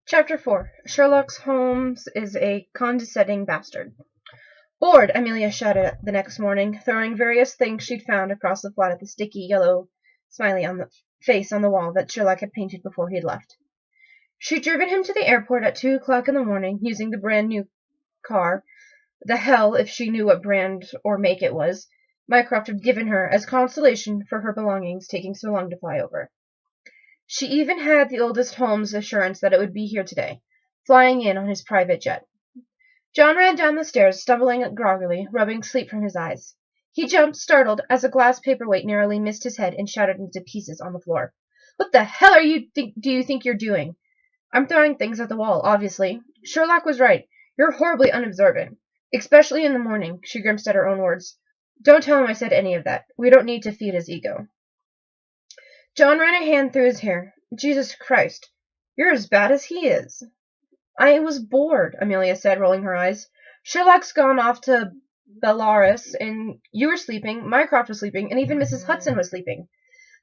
Chapter 4. Sherlock Holmes is a condescending bastard. Bored, Amelia shouted the next morning, throwing various things she'd found across the flat at the sticky yellow smiley on the face on the wall that Sherlock had painted before he'd left. She'd driven him to the airport at 2 o'clock in the morning, using the brand-new car, the hell if she knew what brand or make it was, Mycroft had given her as consolation for her belongings taking so long to fly over. She even had the oldest Holmes' assurance that it would be here today, flying in on his private jet. John ran down the stairs, stumbling groggily, rubbing sleep from his eyes. He jumped, startled, as a glass paperweight narrowly missed his head and shattered into pieces on the floor. "What the hell do you think you're doing?" "I'm throwing things at the wall, obviously. Sherlock was right. You're horribly unobservant. Especially in the morning," she grimaced at her own words. "Don't tell him I said any of that. We don't need to feed his ego." John ran a hand through his hair. "Jesus Christ, you're as bad as he is." "I was bored," Amelia said, rolling her eyes. "Sherlock's gone off to Belarus, and you were sleeping, Mycroft was sleeping, and even Mrs. Hudson was sleeping.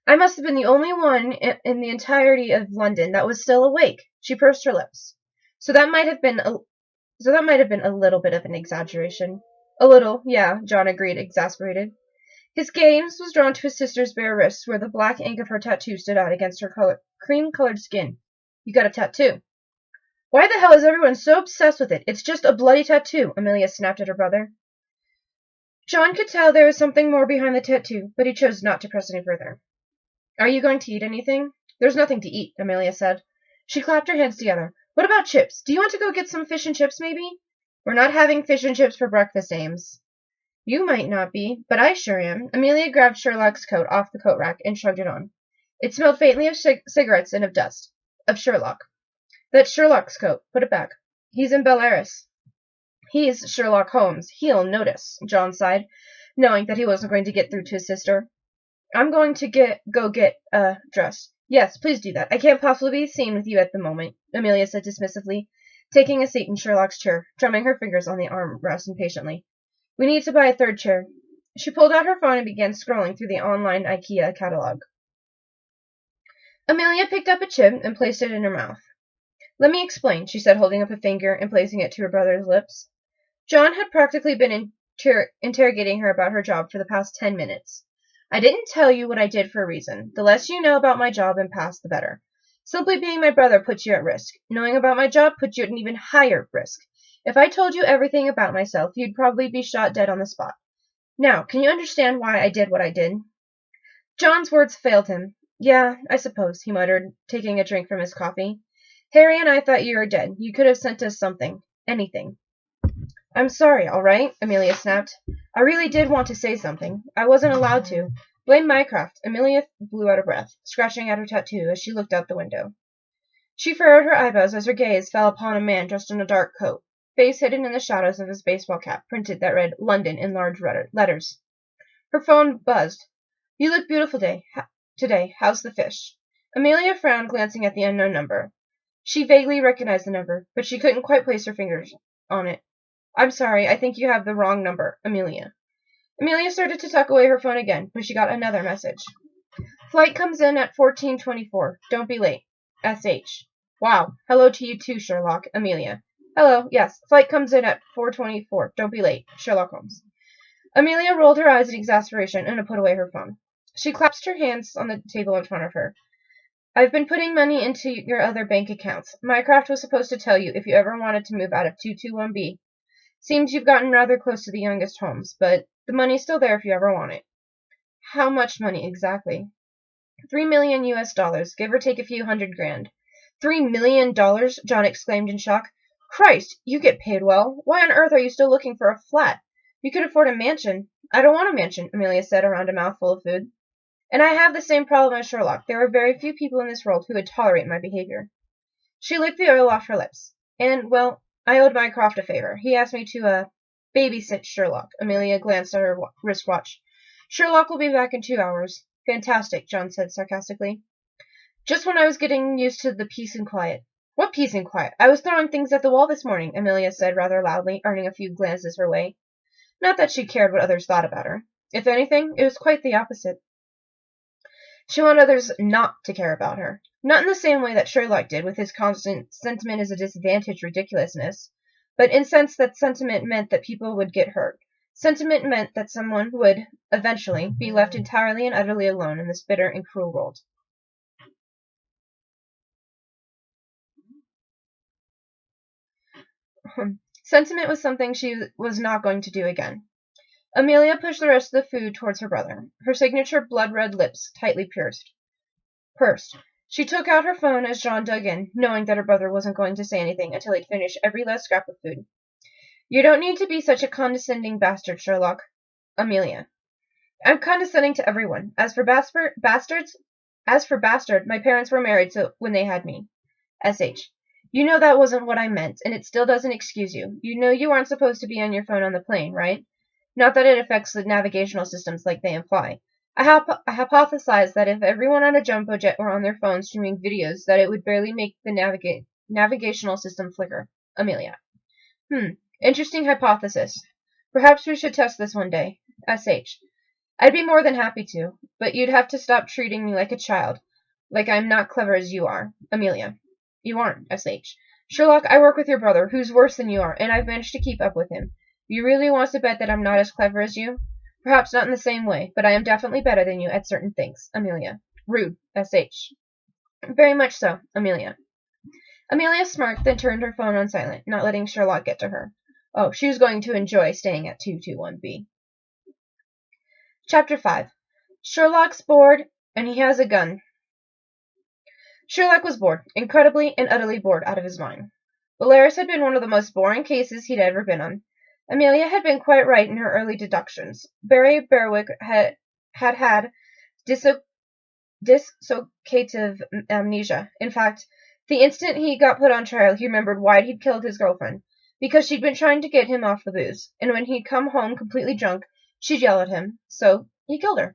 I must have been the only one in the entirety of London that was still awake." She pursed her lips. So that might have been a little bit of an exaggeration. "A little, yeah," John agreed, exasperated. His gaze was drawn to his sister's bare wrists, where the black ink of her tattoo stood out against her cream-colored skin. "You got a tattoo." "Why the hell is everyone so obsessed with it? It's just a bloody tattoo," Amelia snapped at her brother. John could tell there was something more behind the tattoo, but he chose not to press any further. "Are you going to eat anything?" "There's nothing to eat," Amelia said. She clapped her hands together. "What about chips? Do you want to go get some fish and chips, maybe?" "We're not having fish and chips for breakfast, Ames." "You might not be, but I sure am." Amelia grabbed Sherlock's coat off the coat rack and shrugged it on. It smelled faintly of cigarettes and of dust. Of Sherlock. "That's Sherlock's coat. Put it back." "He's in Belarus." "He's Sherlock Holmes. He'll notice," John sighed, knowing that he wasn't going to get through to his sister. "I'm going to go get dressed." "Yes, please do that. I can't possibly be seen with you at the moment," Amelia said dismissively, taking a seat in Sherlock's chair, drumming her fingers on the armrest impatiently. "We need to buy a third chair." She pulled out her phone and began scrolling through the online IKEA catalog. Amelia picked up a chip and placed it in her mouth. "Let me explain," she said, holding up a finger and placing it to her brother's lips. John had practically been interrogating her about her job for the past 10 minutes. "I didn't tell you what I did for a reason. The less you know about my job and past, the better. Simply being my brother puts you at risk. Knowing about my job puts you at an even higher risk. If I told you everything about myself, you'd probably be shot dead on the spot. Now, can you understand why I did what I did?" John's words failed him. "Yeah, I suppose," he muttered, taking a drink from his coffee. "Harry and I thought you were dead. You could have sent us something. Anything." "I'm sorry, all right?" Amelia snapped. "I really did want to say something. I wasn't allowed to. Blame Mycroft." Amelia blew out a breath, scratching at her tattoo as she looked out the window. She furrowed her eyebrows as her gaze fell upon a man dressed in a dark coat, face hidden in the shadows of his baseball cap, printed that read "London" in large letters. Her phone buzzed. "You look beautiful today. How's the fish?" Amelia frowned, glancing at the unknown number. She vaguely recognized the number, but she couldn't quite place her fingers on it. "I'm sorry, I think you have the wrong number, Amelia." Amelia started to tuck away her phone again, when she got another message. "Flight comes in at 14:24. Don't be late. S.H." "Wow. Hello to you too, Sherlock." Amelia. "Hello. Yes. Flight comes in at 4:24. Don't be late. Sherlock Holmes." Amelia rolled her eyes in exasperation and put away her phone. She clasped her hands on the table in front of her. "I've been putting money into your other bank accounts. Mycroft was supposed to tell you if you ever wanted to move out of 221B. Seems you've gotten rather close to the youngest Holmes, but the money's still there if you ever want it." "How much money exactly?" $3 million US, give or take a few $100,000. $3 million? John exclaimed in shock. "Christ, you get paid well. Why on earth are you still looking for a flat? You could afford a mansion." "I don't want a mansion," Amelia said around a mouthful of food. "And I have the same problem as Sherlock. There are very few people in this world who would tolerate my behavior." She licked the oil off her lips. "And, well, I owed Mycroft a favor. He asked me to, babysit Sherlock." Amelia glanced at her wristwatch. "Sherlock will be back in 2 hours." "Fantastic," John said sarcastically. "Just when I was getting used to the peace and quiet." "What peace and quiet? I was throwing things at the wall this morning," Amelia said rather loudly, earning a few glances her way. Not that she cared what others thought about her. If anything, it was quite the opposite. She wanted others not to care about her. Not in the same way that Sherlock did, with his constant sentiment is a disadvantage ridiculousness, but in sense that sentiment meant that people would get hurt. Sentiment meant that someone would, eventually, be left entirely and utterly alone in this bitter and cruel world. Sentiment was something she was not going to do again. Amelia pushed the rest of the food towards her brother, her signature blood-red lips tightly pursed. She took out her phone as John dug in, knowing that her brother wasn't going to say anything until he'd finished every last scrap of food. You don't need to be such a condescending bastard, Sherlock. Amelia. I'm condescending to everyone. As for bastard, my parents were married when they had me. S.H. You know that wasn't what I meant, and it still doesn't excuse you. You know you aren't supposed to be on your phone on the plane, right? Not that it affects the navigational systems like they imply. I hypothesized that if everyone on a jumbo jet were on their phones streaming videos, that it would barely make the navigational system flicker. Amelia. Interesting hypothesis. Perhaps we should test this one day. S.H. I'd be more than happy to, but you'd have to stop treating me like a child. Like I'm not clever as you are. Amelia. You aren't, S.H. Sherlock, I work with your brother, who's worse than you are, and I've managed to keep up with him. You really want to bet that I'm not as clever as you? Perhaps not in the same way, but I am definitely better than you at certain things. Amelia. Rude. S.H. Very much so. Amelia. Amelia smirked, then turned her phone on silent, not letting Sherlock get to her. Oh, she was going to enjoy staying at 221B. Chapter 5. Sherlock's bored, and he has a gun. Sherlock was bored, incredibly and utterly bored out of his mind. Valeris had been one of the most boring cases he'd ever been on. Amelia had been quite right in her early deductions. Barry Berwick had dissociative amnesia. In fact, the instant he got put on trial, he remembered why he'd killed his girlfriend. Because she'd been trying to get him off the booze, and when he'd come home completely drunk, she'd yell at him. So, he killed her.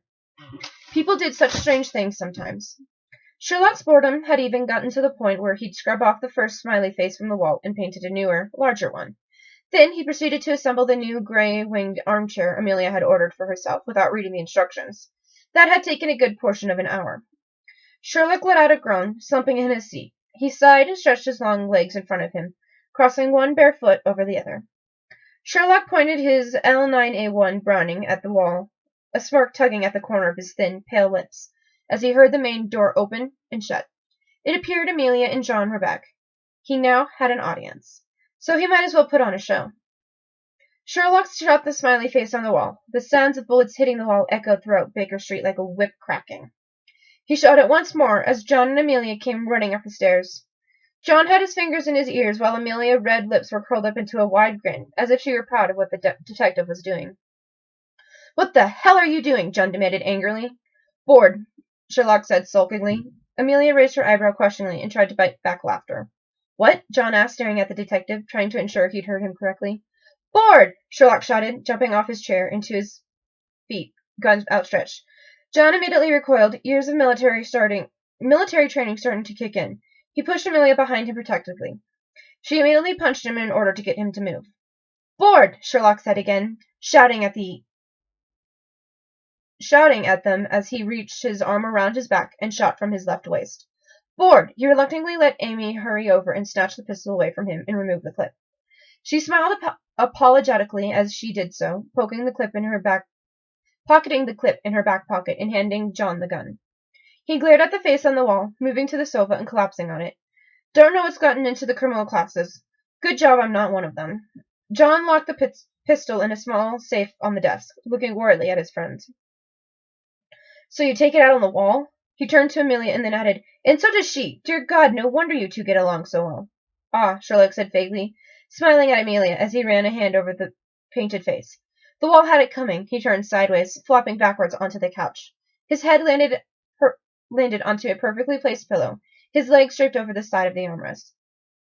People did such strange things sometimes. Sherlock's boredom had even gotten to the point where he'd scrub off the first smiley face from the wall and painted a newer, larger one. Then he proceeded to assemble the new gray-winged armchair Amelia had ordered for herself without reading the instructions. That had taken a good portion of an hour. Sherlock let out a groan, slumping in his seat. He sighed and stretched his long legs in front of him, crossing one bare foot over the other. Sherlock pointed his L9A1 Browning at the wall, a smirk tugging at the corner of his thin, pale lips, as he heard the main door open and shut. It appeared Amelia and John were back. He now had an audience, so he might as well put on a show. Sherlock shot the smiley face on the wall. The sounds of bullets hitting the wall echoed throughout Baker Street like a whip cracking. He shot it once more as John and Amelia came running up the stairs. John had his fingers in his ears while Amelia's red lips were curled up into a wide grin, as if she were proud of what the detective was doing. What the hell are you doing? John demanded angrily. Bored, Sherlock said sulkily. Amelia raised her eyebrow questioningly and tried to bite back laughter. What? John asked, staring at the detective, trying to ensure he'd heard him correctly. Bored! Sherlock shouted, jumping off his chair into his feet, guns outstretched. John immediately recoiled, years of military training starting to kick in. He pushed Amelia behind him protectively. She immediately punched him in order to get him to move. Bored! Sherlock said again, shouting at them as he reached his arm around his back and shot from his left waist. Bored! He reluctantly let Amy hurry over and snatch the pistol away from him and remove the clip. She smiled apologetically as she did so, pocketing the clip in her back pocket and handing John the gun. He glared at the face on the wall, moving to the sofa and collapsing on it. Don't know what's gotten into the criminal classes. Good job I'm not one of them. John locked the pistol in a small safe on the desk, looking worriedly at his friend. So you take it out on the wall? He turned to Amelia and then added, And so does she. Dear God, no wonder you two get along so well. Ah, Sherlock said vaguely, smiling at Amelia as he ran a hand over the painted face. The wall had it coming. He turned sideways, flopping backwards onto the couch. His head landed onto a perfectly placed pillow, his legs draped over the side of the armrest.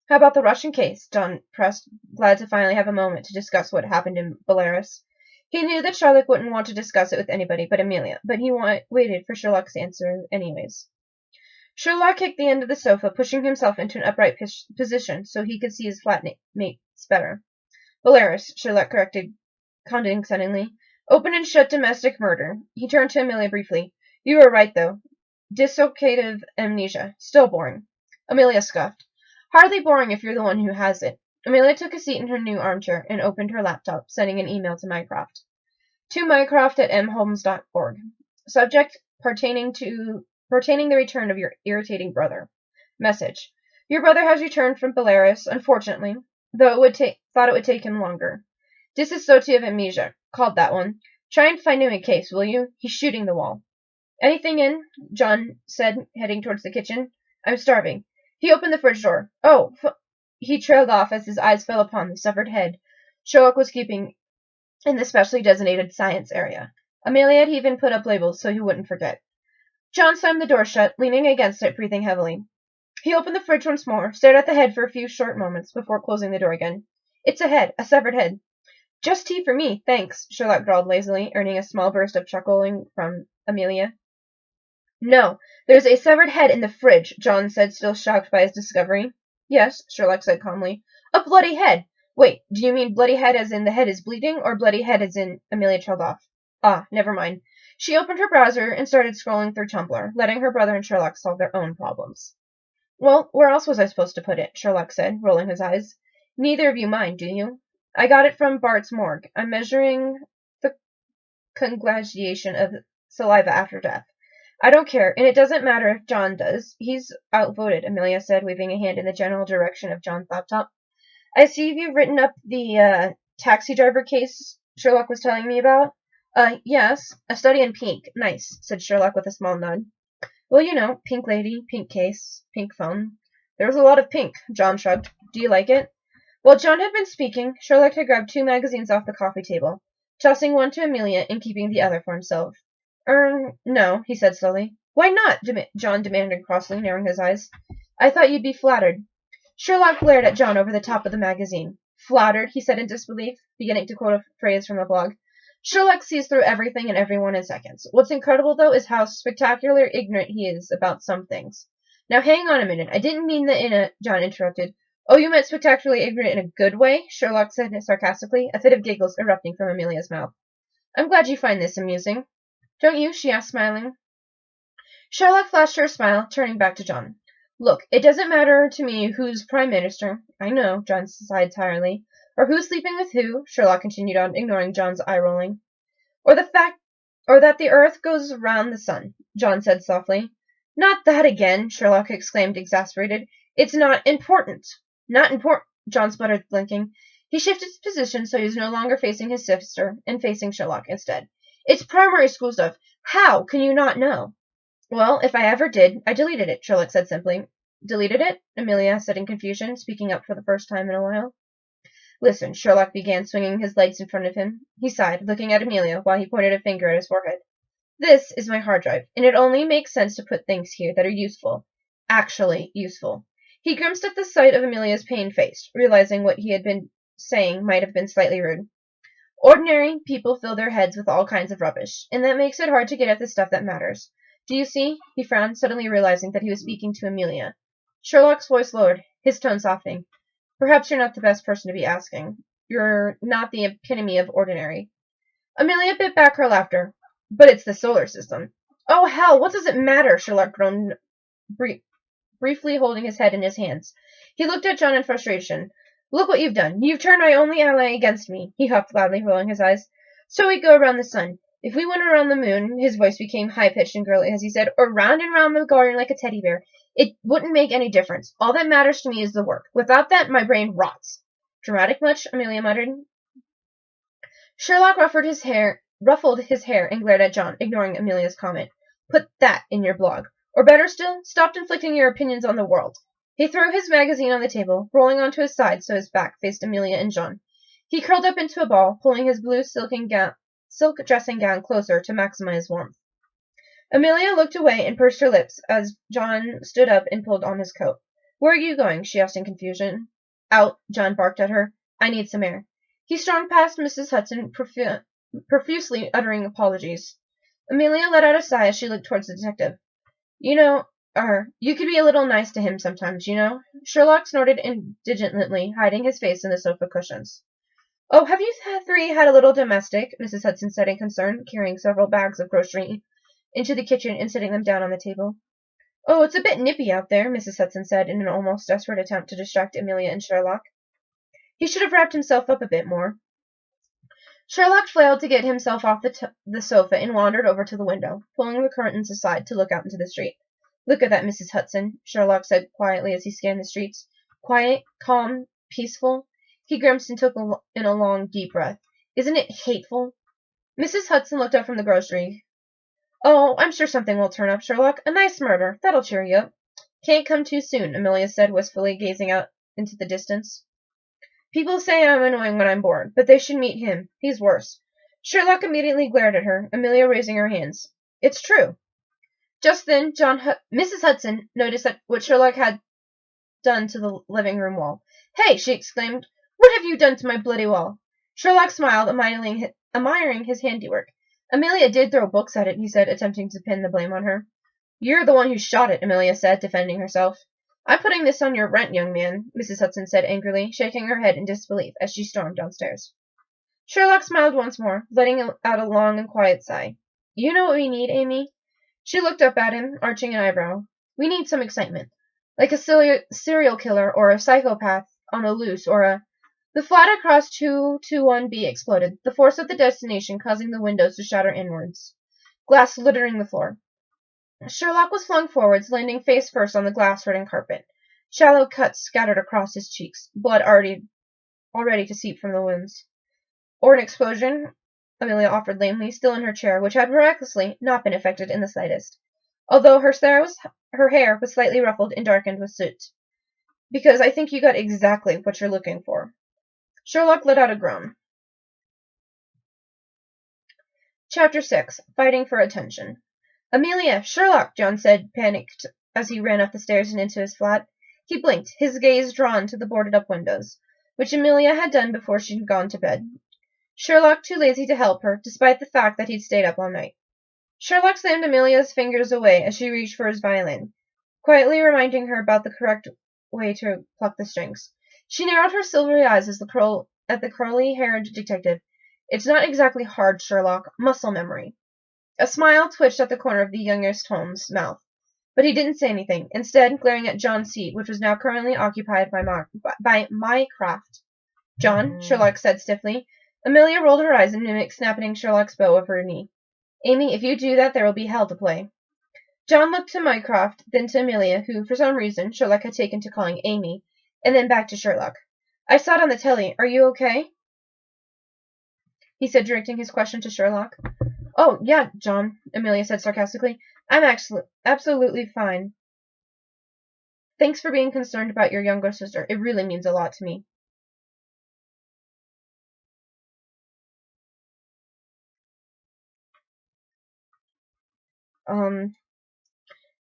How about the Russian case? John pressed, glad to finally have a moment to discuss what happened in Belarus. He knew that Sherlock wouldn't want to discuss it with anybody but Amelia, but he waited for Sherlock's answer anyways. Sherlock kicked the end of the sofa, pushing himself into an upright position so he could see his flatmates better. Belarus, Sherlock corrected condescendingly. Open and shut domestic murder. He turned to Amelia briefly. You were right, though. Dissociative amnesia. Still boring. Amelia scoffed. Hardly boring if you're the one who has it. Amelia took a seat in her new armchair and opened her laptop, sending an email to Mycroft. To Mycroft at mholmes.org. Subject pertaining the return of your irritating brother. Message. Your brother has returned from Belarus, unfortunately, though thought it would take him longer. Dissociative amnesia. Called that one. Try and find him a case, will you? He's shooting the wall. Anything in? John said, heading towards the kitchen. I'm starving. He opened the fridge door. Oh! He trailed off as his eyes fell upon the severed head Sherlock was keeping in the specially designated science area. Amelia had even put up labels so he wouldn't forget. John slammed the door shut, leaning against it, breathing heavily. He opened the fridge once more, stared at the head for a few short moments before closing the door again. It's a head, a severed head. Just tea for me, thanks, Sherlock drawled lazily, earning a small burst of chuckling from Amelia. No, there's a severed head in the fridge, John said, still shocked by his discovery. Yes, Sherlock said calmly. A bloody head! Wait, do you mean bloody head as in the head is bleeding, or bloody head as in Amelia trailed off? Ah, never mind. She opened her browser and started scrolling through Tumblr, letting her brother and Sherlock solve their own problems. Well, where else was I supposed to put it? Sherlock said, rolling his eyes. Neither of you mind, do you? I got it from Bart's morgue. I'm measuring the coagulation of saliva after death. I don't care, and it doesn't matter if John does. He's outvoted, Amelia said, waving a hand in the general direction of John's laptop. I see you've written up the taxi driver case Sherlock was telling me about. Yes. A study in pink. Nice, said Sherlock with a small nod. Well, you know, pink lady, pink case, pink phone. There's a lot of pink, John shrugged. Do you like it? While John had been speaking, Sherlock had grabbed 2 magazines off the coffee table, tossing one to Amelia and keeping the other for himself. No, he said slowly. Why not? John demanded crossly, narrowing his eyes. I thought you'd be flattered. Sherlock glared at John over the top of the magazine. Flattered, he said in disbelief, beginning to quote a phrase from the blog. Sherlock sees through everything and everyone in seconds. What's incredible, though, is how spectacularly ignorant he is about some things. Now, hang on a minute. I didn't mean that in a... John interrupted. Oh, you meant spectacularly ignorant in a good way? Sherlock said sarcastically, a fit of giggles erupting from Amelia's mouth. I'm glad you find this amusing. Don't you? She asked, smiling. Sherlock flashed her a smile, turning back to John. Look, it doesn't matter to me who's prime minister. I know, John sighed tiredly. Or who's sleeping with who, Sherlock continued on, ignoring John's eye-rolling. Or that the earth goes round the sun, John said softly. Not that again, Sherlock exclaimed, exasperated. It's not important. Not important, John sputtered, blinking. He shifted his position so he was no longer facing his sister and facing Sherlock instead. It's primary school stuff. How can you not know? Well, if I ever did, I deleted it, Sherlock said simply. Deleted it? Amelia said in confusion, speaking up for the first time in a while. Listen, Sherlock began, swinging his legs in front of him. He sighed, looking at Amelia, while he pointed a finger at his forehead. This is my hard drive, and it only makes sense to put things here that are useful. Actually useful. He grimaced at the sight of Amelia's pained face, realizing what he had been saying might have been slightly rude. Ordinary people fill their heads with all kinds of rubbish, and that makes it hard to get at the stuff that matters. Do you see? He frowned, suddenly realizing that he was speaking to Amelia. Sherlock's voice lowered, his tone softening. Perhaps you're not the best person to be asking. You're not the epitome of ordinary. Amelia bit back her laughter. But it's the solar system. Oh, hell, what does it matter? Sherlock groaned, briefly holding his head in his hands. He looked at John in frustration. Look what you've done. You've turned my only ally against me, he huffed loudly, rolling his eyes. So we go around the sun. If we went around the moon, his voice became high-pitched and girly as he said, or round and round the garden like a teddy bear, it wouldn't make any difference. All that matters to me is the work. Without that, my brain rots. Dramatic much? Amelia muttered. Sherlock ruffled his hair and glared at John, ignoring Amelia's comment. Put that in your blog. Or better still, stop inflicting your opinions on the world. He threw his magazine on the table, rolling onto his side so his back faced Amelia and John. He curled up into a ball, pulling his blue silk dressing gown closer to maximize warmth. Amelia looked away and pursed her lips as John stood up and pulled on his coat. Where are you going? She asked in confusion. Out, John barked at her. I need some air. He stormed past Mrs. Hudson, profusely uttering apologies. Amelia let out a sigh as she looked towards the detective. You could be a little nice to him sometimes, you know. Sherlock snorted indignantly, hiding his face in the sofa cushions. Oh, have you three had a little domestic? Mrs. Hudson said in concern, carrying several bags of grocery into the kitchen and setting them down on the table. "Oh, it's a bit nippy out there," Mrs. Hudson said in an almost desperate attempt to distract Amelia and Sherlock. "He should have wrapped himself up a bit more." Sherlock flailed to get himself off the sofa and wandered over to the window, pulling the curtains aside to look out into the street. "Look at that, Mrs. Hudson," Sherlock said quietly as he scanned the streets. "Quiet, calm, peaceful." He grimaced and took in a long, deep breath. "Isn't it hateful?" Mrs. Hudson looked up from the grocery. "Oh, I'm sure something will turn up, Sherlock. A nice murder. That'll cheer you up." "Can't come too soon," Amelia said wistfully, gazing out into the distance. "People say I'm annoying when I'm bored, but they should meet him. He's worse." Sherlock immediately glared at her, Amelia raising her hands. "It's true." Just then, Mrs. Hudson noticed what Sherlock had done to the living room wall. "Hey!" she exclaimed. "What have you done to my bloody wall?" Sherlock smiled, admiring his handiwork. "Amelia did throw books at it," he said, attempting to pin the blame on her. "You're the one who shot it," Amelia said, defending herself. "I'm putting this on your rent, young man," Mrs. Hudson said angrily, shaking her head in disbelief as she stormed downstairs. Sherlock smiled once more, letting out a long and quiet sigh. "You know what we need, Amy?" She looked up at him, arching an eyebrow. "We need some excitement. Like a serial killer or a psychopath on the loose or a—" The flat across 221B exploded, the force of the detonation causing the windows to shatter inwards, glass littering the floor. Sherlock was flung forwards, landing face first on the glass-ridden carpet. Shallow cuts scattered across his cheeks, blood already to seep from the wounds. "Or an explosion?" Amelia offered lamely, still in her chair, which had miraculously not been affected in the slightest, although her hair was slightly ruffled and darkened with soot. "Because I think you got exactly what you're looking for." Sherlock let out a groan. Chapter 6. Fighting for Attention. "Amelia! Sherlock!" John said, panicked, as he ran up the stairs and into his flat. He blinked, his gaze drawn to the boarded-up windows, which Amelia had done before she had gone to bed. Sherlock too lazy to help her, despite the fact that he'd stayed up all night. Sherlock slammed Amelia's fingers away as she reached for his violin, quietly reminding her about the correct way to pluck the strings. She narrowed her silvery eyes at the curly-haired detective. "It's not exactly hard, Sherlock. Muscle memory." A smile twitched at the corner of the youngest Holmes' mouth, but he didn't say anything, instead glaring at John's seat, which was now currently occupied by Mycroft. "John," Sherlock said stiffly. Amelia rolled her eyes and mimicked snapping Sherlock's bow over her knee. "Amy, if you do that, there will be hell to play." John looked to Mycroft, then to Amelia, who, for some reason, Sherlock had taken to calling Amy, and then back to Sherlock. "I saw it on the telly. Are you okay?" he said, directing his question to Sherlock. "Oh, yeah, John," Amelia said sarcastically. "I'm absolutely fine. Thanks for being concerned about your younger sister. It really means a lot to me."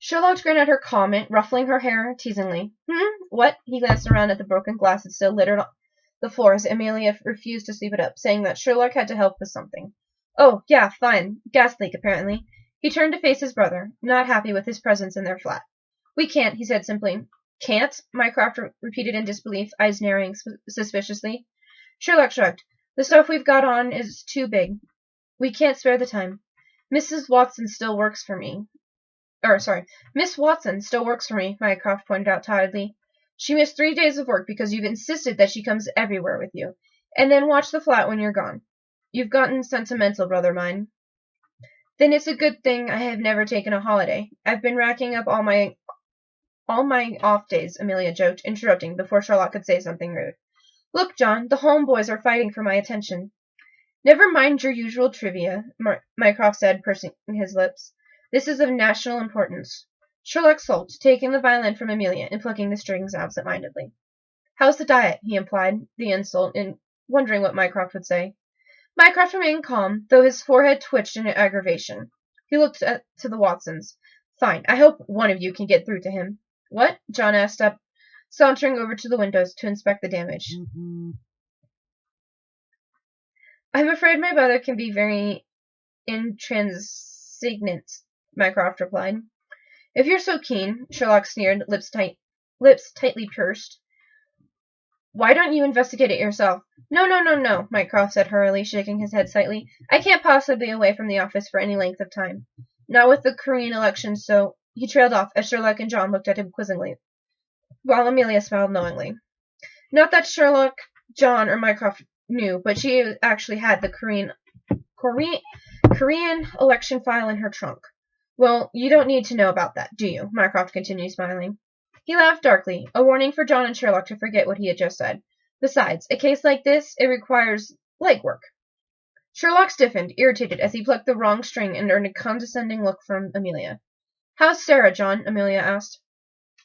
Sherlock grinned at her comment, ruffling her hair teasingly. What?" He glanced around at the broken glass that still littered the floor as Amelia refused to sweep it up, saying that Sherlock had to help with something. "Oh, yeah, fine. Gas leak, apparently." He turned to face his brother, not happy with his presence in their flat. "We can't," he said simply. "Can't?" Mycroft repeated in disbelief, eyes narrowing suspiciously. Sherlock shrugged. "The stuff we've got on is too big. We can't spare the time. Mrs. Watson still works for me." "Miss Watson still works for me," Mycroft pointed out tiredly. "She missed 3 days of work because you've insisted that she comes everywhere with you, and then watch the flat when you're gone. You've gotten sentimental, brother mine." "Then it's a good thing I have never taken a holiday. I've been racking up all my off days," Amelia joked, interrupting before Sherlock could say something rude. "Look, John, the homeboys are fighting for my attention." "Never mind your usual trivia," Mycroft said, pursing his lips. "This is of national importance." Sherlock sulked, taking the violin from Amelia and plucking the strings absent-mindedly. "How's the diet?" he implied the insult, and wondering what Mycroft would say. Mycroft remained calm, though his forehead twitched in aggravation. He looked to the Watsons. "Fine. I hope one of you can get through to him." "What?" John asked, sauntering over to the windows to inspect the damage. "I'm afraid my brother can be very intransigent," Mycroft replied. "If you're so keen," Sherlock sneered, lips tightly pursed, "why don't you investigate it yourself?" No, Mycroft said hurriedly, shaking his head slightly. "I can't possibly be away from the office for any length of time." Not with the Korean election, so he trailed off as Sherlock and John looked at him quizzingly, while Amelia smiled knowingly. Not that Sherlock, John, or Mycroft knew, but she actually had the Korean election file in her trunk. Well, you don't need to know about that, do you? Mycroft continued smiling. He laughed darkly, a warning for John and Sherlock to forget what he had just said. Besides, a case like this, it requires legwork. Sherlock stiffened, irritated, as he plucked the wrong string and earned a condescending look from Amelia. How's Sarah, John? Amelia asked.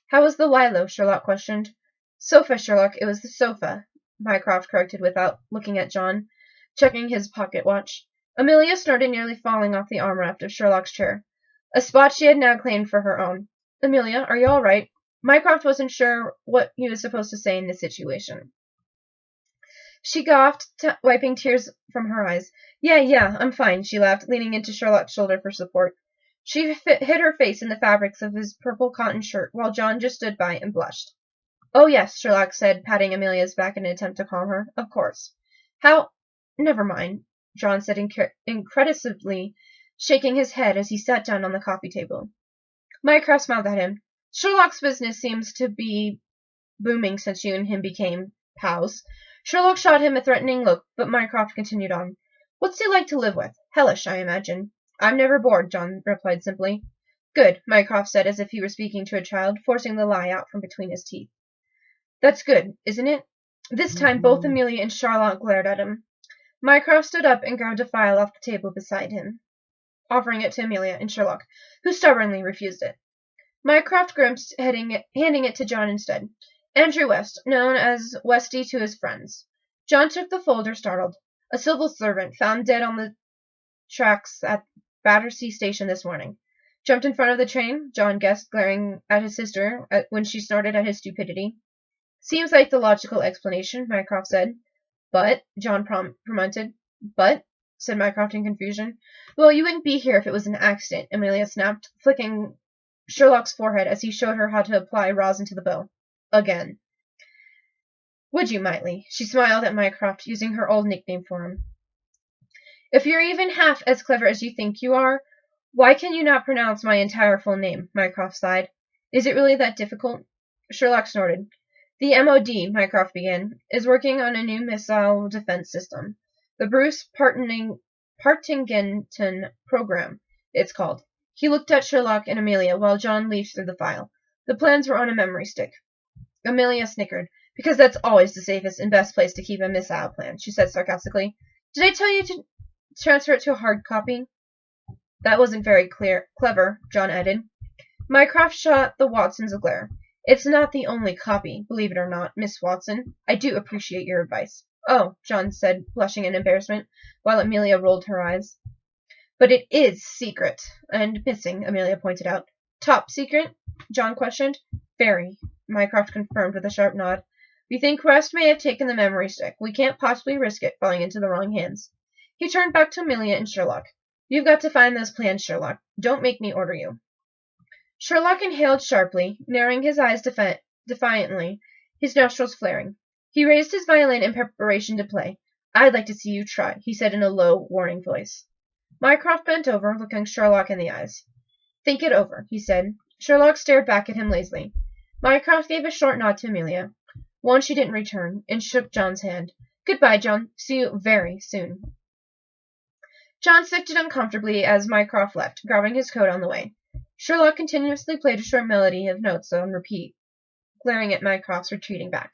How was the Lilo? Sherlock questioned. Sofa, Sherlock. It was the sofa, Mycroft corrected without looking at John, checking his pocket watch. Amelia snorted, nearly falling off the armrest of Sherlock's chair, a spot she had now claimed for her own. Amelia, are you all right? Mycroft wasn't sure what he was supposed to say in this situation. She coughed, wiping tears from her eyes. Yeah, I'm fine, she laughed, leaning into Sherlock's shoulder for support. She hid her face in the fabrics of his purple cotton shirt, while John just stood by and blushed. Oh, yes, Sherlock said, patting Amelia's back in an attempt to calm her. Of course. How? Never mind, John said incredulously, shaking his head as he sat down on the coffee table. Mycroft smiled at him. Sherlock's business seems to be booming since you and him became pals. Sherlock shot him a threatening look, but Mycroft continued on. What's he like to live with? Hellish, I imagine. I'm never bored, John replied simply. Good, Mycroft said as if he were speaking to a child, forcing the lie out from between his teeth. That's good, isn't it? This time both Amelia and Sherlock glared at him. Mycroft stood up and grabbed a file off the table beside him, offering it to Amelia and Sherlock, who stubbornly refused it. Mycroft grimaced, handing it to John instead. Andrew West, known as Westy to his friends. John took the folder, startled. A civil servant, found dead on the tracks at Battersea Station this morning. Jumped in front of the train, John guessed, glaring at his sister when she snorted at his stupidity. Seems like the logical explanation, Mycroft said. But, John prompted. But, said Mycroft in confusion. Well, you wouldn't be here if it was an accident, Amelia snapped, flicking Sherlock's forehead as he showed her how to apply rosin to the bow. Again. Would you, Miley? She smiled at Mycroft, using her old nickname for him. If you're even half as clever as you think you are, why can you not pronounce my entire full name? Mycroft sighed. Is it really that difficult? Sherlock snorted. The MOD, Mycroft began, is working on a new missile defense system. The Bruce Partington program, it's called. He looked at Sherlock and Amelia while John leafed through the file. The plans were on a memory stick. Amelia snickered. Because that's always the safest and best place to keep a missile plan, she said sarcastically. Did I tell you to transfer it to a hard copy? That wasn't very clever, John added. Mycroft shot the Watsons a glare. It's not the only copy, believe it or not, Miss Watson. I do appreciate your advice. Oh, John said, blushing in embarrassment, while Amelia rolled her eyes. But it is secret, and missing, Amelia pointed out. Top secret? John questioned. Very, Mycroft confirmed with a sharp nod. We think West may have taken the memory stick. We can't possibly risk it falling into the wrong hands. He turned back to Amelia and Sherlock. You've got to find those plans, Sherlock. Don't make me order you. Sherlock inhaled sharply, narrowing his eyes defiantly, his nostrils flaring. He raised his violin in preparation to play. I'd like to see you try, he said in a low, warning voice. Mycroft bent over, looking Sherlock in the eyes. Think it over, he said. Sherlock stared back at him lazily. Mycroft gave a short nod to Amelia, one she didn't return, and shook John's hand. Goodbye, John. See you very soon. John shifted uncomfortably as Mycroft left, grabbing his coat on the way. Sherlock continuously played a short melody of notes on repeat, glaring at Mycroft's retreating back.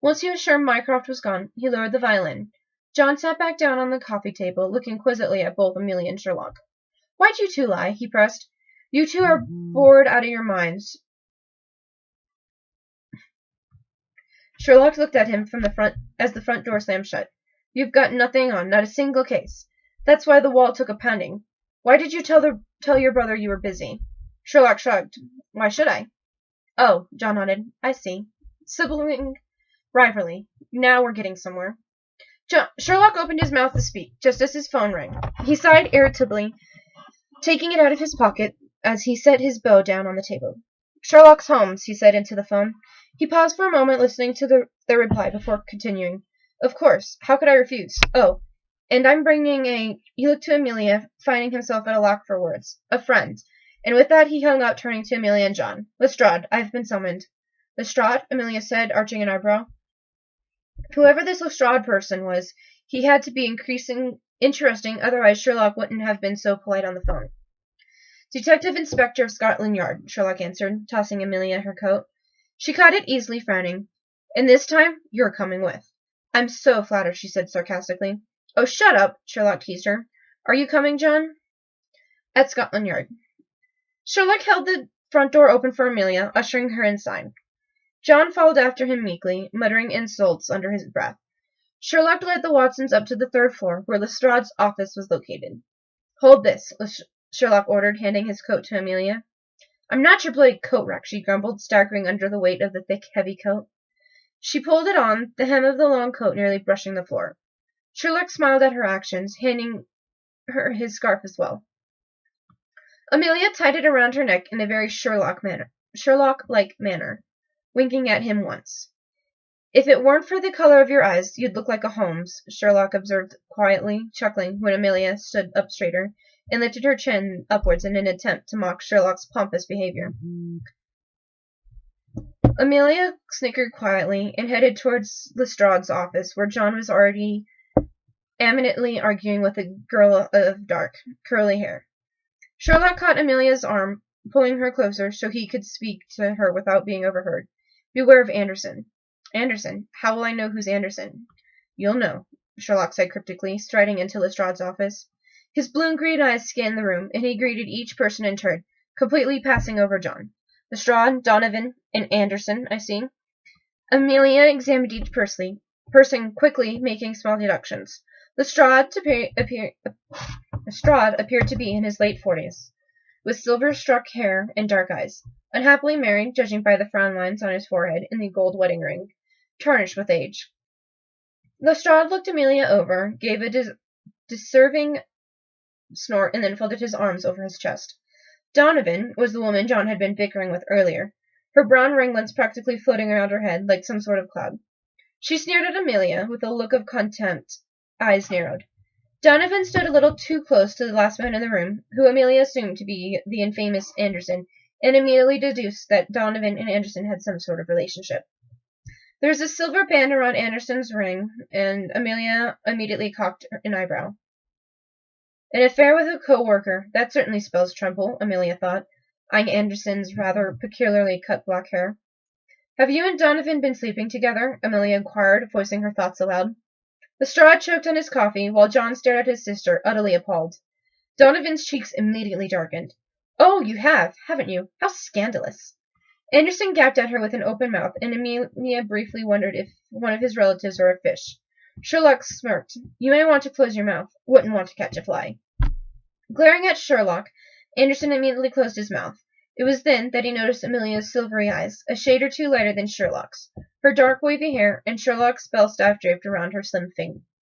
Once he was sure Mycroft was gone, he lowered the violin. John sat back down on the coffee table, looking quizzically at both Amelia and Sherlock. Why'd you two lie? He pressed. You two are bored out of your minds. Sherlock looked at him from the front as the front door slammed shut. You've got nothing on, not a single case. That's why the wall took a pounding. Why did you tell your brother you were busy? Sherlock shrugged. Why should I? Oh, John nodded. I see. Sibling rivalry. Now we're getting somewhere. Sherlock opened his mouth to speak, just as his phone rang. He sighed irritably, taking it out of his pocket as he set his bow down on the table. Sherlock Holmes, he said into the phone. He paused for a moment, listening to the reply before continuing. Of course. How could I refuse? Oh, And I'm bringing a... He looked to Amelia, finding himself at a lock for words. A friend. And with that he hung up, turning to Amelia and John. Lestrade, I've been summoned. Lestrade? Amelia said, arching an eyebrow. Whoever this Lestrade person was, he had to be interesting, otherwise Sherlock wouldn't have been so polite on the phone. Detective Inspector of Scotland Yard, Sherlock answered, tossing Amelia her coat. She caught it easily, frowning. And this time, you're coming with. I'm so flattered, she said sarcastically. Oh, shut up, Sherlock teased her. Are you coming, John? At Scotland Yard. Sherlock held the front door open for Amelia, ushering her inside. John followed after him meekly, muttering insults under his breath. Sherlock led the Watsons up to the third floor, where Lestrade's office was located. Hold this, Sherlock ordered, handing his coat to Amelia. I'm not your bloody coat rack, she grumbled, staggering under the weight of the thick, heavy coat. She pulled it on, the hem of the long coat nearly brushing the floor. Sherlock smiled at her actions, handing her his scarf as well. Amelia tied it around her neck in a very Sherlock-like manner, winking at him once. If it weren't for the color of your eyes, you'd look like a Holmes, Sherlock observed quietly, chuckling when Amelia stood up straighter and lifted her chin upwards in an attempt to mock Sherlock's pompous behavior. Amelia snickered quietly and headed towards Lestrade's office, where John was already animatedly arguing with a girl of dark, curly hair. Sherlock caught Amelia's arm, pulling her closer so he could speak to her without being overheard. Beware of Anderson. Anderson? How will I know who's Anderson? You'll know, Sherlock said cryptically, striding into Lestrade's office. His blue-green eyes scanned the room, and he greeted each person in turn, completely passing over John. Lestrade, Donovan, and Anderson, I see. Amelia examined each person quickly, making small deductions. Lestrade appeared to be in his late 40s, with silver-struck hair and dark eyes. Unhappily married, judging by the frown lines on his forehead and the gold wedding ring, tarnished with age. Lestrade looked Amelia over, gave a deserving snort, and then folded his arms over his chest. Donovan was the woman John had been bickering with earlier, her brown ringlets practically floating around her head like some sort of cloud. She sneered at Amelia with a look of contempt, eyes narrowed. Donovan stood a little too close to the last man in the room, who Amelia assumed to be the infamous Anderson, and immediately deduced that Donovan and Anderson had some sort of relationship. There was a silver band around Anderson's ring, and Amelia immediately cocked an eyebrow. An affair with a co-worker. That certainly spells trouble, Amelia thought, eyeing Anderson's rather peculiarly cut black hair. Have you and Donovan been sleeping together? Amelia inquired, voicing her thoughts aloud. Lestrade choked on his coffee, while John stared at his sister, utterly appalled. Donovan's cheeks immediately darkened. Oh, you have, haven't you? How scandalous. Anderson gaped at her with an open mouth, and Amelia briefly wondered if one of his relatives were a fish. Sherlock smirked. You may want to close your mouth. Wouldn't want to catch a fly. Glaring at Sherlock, Anderson immediately closed his mouth. It was then that he noticed Amelia's silvery eyes, a shade or two lighter than Sherlock's, her dark wavy hair, and Sherlock's spell staff draped around her slim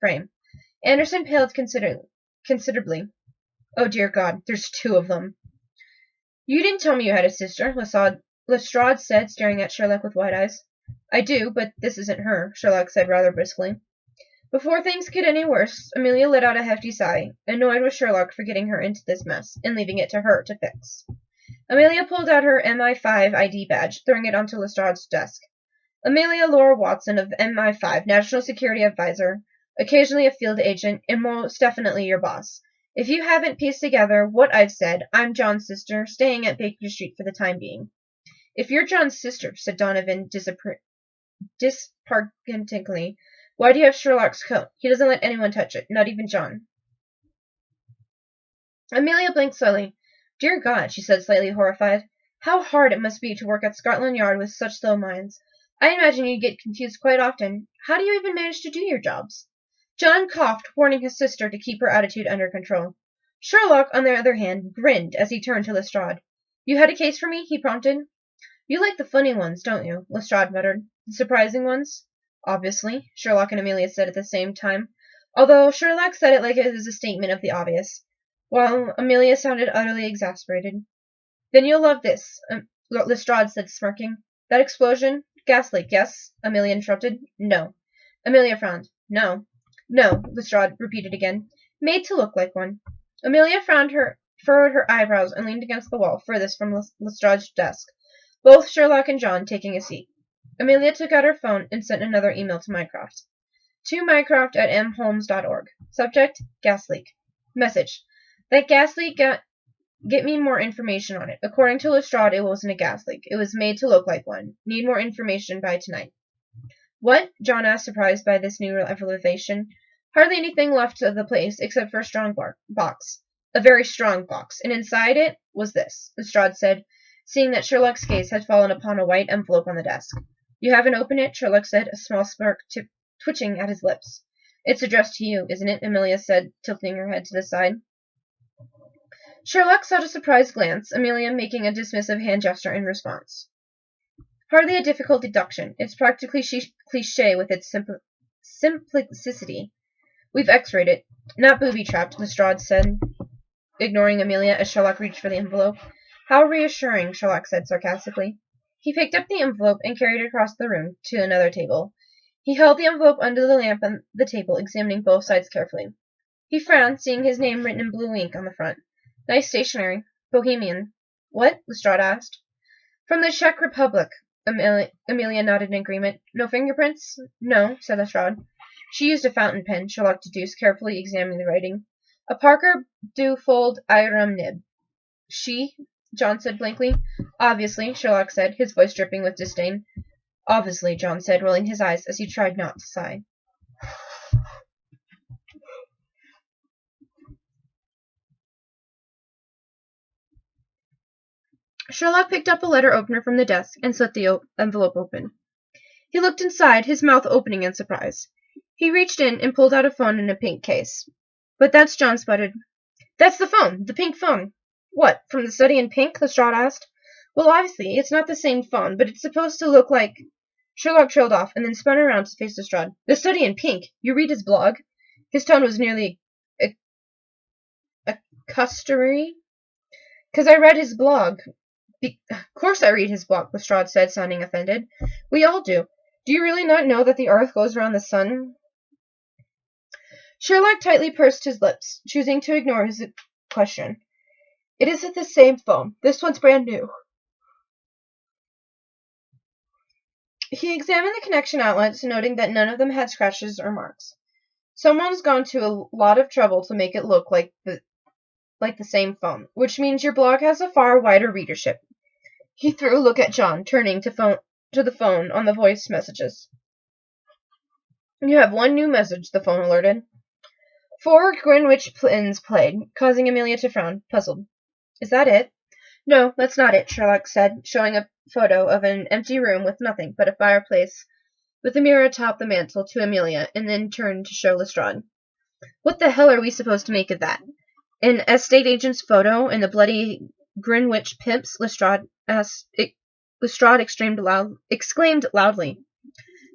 frame. Anderson paled considerably. Oh, dear God, there's two of them. You didn't tell me you had a sister, Lestrade said, staring at Sherlock with wide eyes. I do, but this isn't her, Sherlock said rather briskly. Before things get any worse, Amelia let out a hefty sigh, annoyed with Sherlock for getting her into this mess, and leaving it to her to fix. Amelia pulled out her MI5 ID badge, throwing it onto Lestrade's desk. Amelia Laura Watson of MI5, National Security Advisor, occasionally a field agent, and most definitely your boss. If you haven't pieced together what I've said, I'm John's sister, staying at Baker Street for the time being. If you're John's sister, said Donovan disparagingly, why do you have Sherlock's coat? He doesn't let anyone touch it, not even John. Amelia blinked slowly. Dear God, she said, slightly horrified. How hard it must be to work at Scotland Yard with such low minds. I imagine you get confused quite often. How do you even manage to do your jobs? John coughed, warning his sister to keep her attitude under control. Sherlock, on the other hand, grinned as he turned to Lestrade. You had a case for me? He prompted. You like the funny ones, don't you? Lestrade muttered. The surprising ones? Obviously, Sherlock and Amelia said at the same time, although Sherlock said it like it was a statement of the obvious, while Amelia sounded utterly exasperated. Then you'll love this, Lestrade said, smirking. That explosion? Gas leak, yes? Amelia interrupted. No. Amelia frowned. No. No, Lestrade repeated again. Made to look like one. Amelia furrowed her eyebrows and leaned against the wall, furthest from Lestrade's desk, both Sherlock and John taking a seat. Amelia took out her phone and sent another email to Mycroft. To Mycroft at mholmes.org. Subject, gas leak. Message. That gas leak get me more information on it. According to Lestrade, it wasn't a gas leak. It was made to look like one. Need more information by tonight. What? John asked, surprised by this new revelation. Hardly anything left of the place except for a strong box. A very strong box, and inside it was this, Lestrade said, seeing that Sherlock's gaze had fallen upon a white envelope on the desk. You haven't opened it, Sherlock said, a small smirk twitching at his lips. It's addressed to you, isn't it? Amelia said, tilting her head to the side. Sherlock sought a surprised glance, Amelia making a dismissive hand gesture in response. Hardly a difficult deduction. It's practically cliché with its simplicity. We've x-rayed it. Not booby-trapped, Lestrade said, ignoring Amelia as Sherlock reached for the envelope. How reassuring, Sherlock said sarcastically. He picked up the envelope and carried it across the room to another table. He held the envelope under the lamp on the table, examining both sides carefully. He frowned, seeing his name written in blue ink on the front. Nice stationery. Bohemian. What? Lestrade asked. From the Czech Republic. Amelia nodded in agreement. No fingerprints? No, said Lestrade. She used a fountain pen, Sherlock deduced, carefully examining the writing. A Parker Dufold Iram nib. She? John said blankly. Obviously, Sherlock said, his voice dripping with disdain. Obviously, John said, rolling his eyes as he tried not to sigh. Sherlock picked up a letter opener from the desk and slit the envelope open. He looked inside, his mouth opening in surprise. He reached in and pulled out a phone in a pink case. But that's John sputtered. That's the phone, the pink phone. What, from the study in pink? Lestrade asked. Well, obviously, it's not the same phone, but it's supposed to look like... Sherlock trailed off and then spun around to face Lestrade. The study in pink? You read his blog? His tone was nearly customary. 'Cause I read his blog. Of course I read his blog, Lestrade said, sounding offended. We all do. Do you really not know that the earth goes around the sun? Sherlock tightly pursed his lips, choosing to ignore his question. It isn't the same phone. This one's brand new. He examined the connection outlets, noting that none of them had scratches or marks. Someone's gone to a lot of trouble to make it look like the same phone, which means your blog has a far wider readership. He threw a look at John, turning to the phone on the voice messages. You have one new message, the phone alerted. 4 Greenwich pins played, causing Amelia to frown, puzzled. Is that it? No, that's not it, Sherlock said, showing a photo of an empty room with nothing but a fireplace with a mirror atop the mantel to Amelia, and then turned to show Lestrade. What the hell are we supposed to make of that? An estate agent's photo and the bloody Greenwich pimps? Lestrade exclaimed loudly.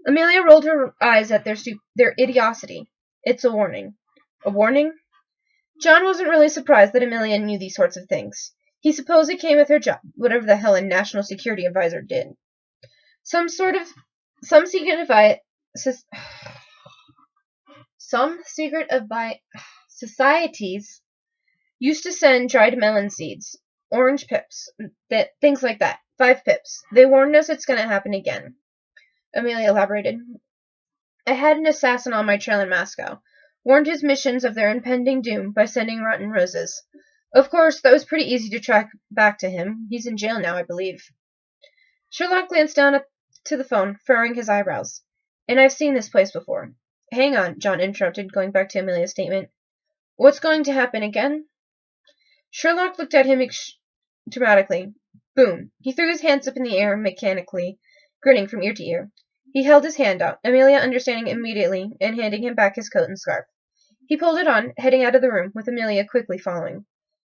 Amelia rolled her eyes at their idiocy. It's a warning. A warning? John wasn't really surprised that Amelia knew these sorts of things. He supposed it came with her job, whatever the hell a national security advisor did. Some secret societies used to send dried melon seeds, orange pips, things like that. 5 pips. They warned us it's going to happen again. Amelia elaborated. I had an assassin on my trail in Moscow. Warned his missions of their impending doom by sending rotten roses. Of course, that was pretty easy to track back to him. He's in jail now, I believe. Sherlock glanced down to the phone, furrowing his eyebrows. And I've seen this place before. Hang on, John interrupted, going back to Amelia's statement. What's going to happen again? Sherlock looked at him dramatically. Boom. He threw his hands up in the air mechanically, grinning from ear to ear. He held his hand out, Amelia understanding immediately and handing him back his coat and scarf. He pulled it on, heading out of the room, with Amelia quickly following.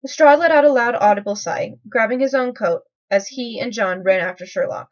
Lestrade let out a loud, audible sigh, grabbing his own coat as he and John ran after Sherlock.